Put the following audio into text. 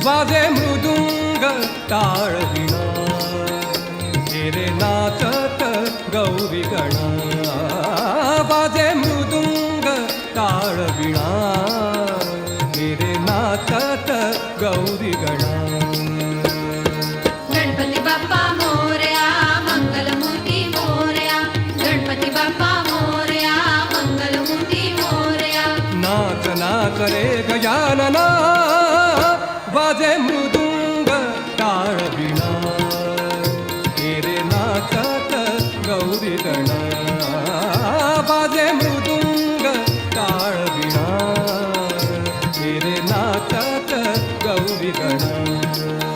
वाजे मृदुंग टाळ विणा रे नाचत गौरी गणा वाजे मृदुंग टाळ विणा रे नाचत गौरी गणा गणपती बाप्पा मोरया मंगलमूर्ती मोरया गणपती बाप्पा मोरया मंगलमूर्ती मोरया नाच नाच रे गजानना वाजे मृदुंग टाळ विणा रे नाचत गौरी गणा वाजे मृदुंग टाळ विणा रे नाचत गौरी गणा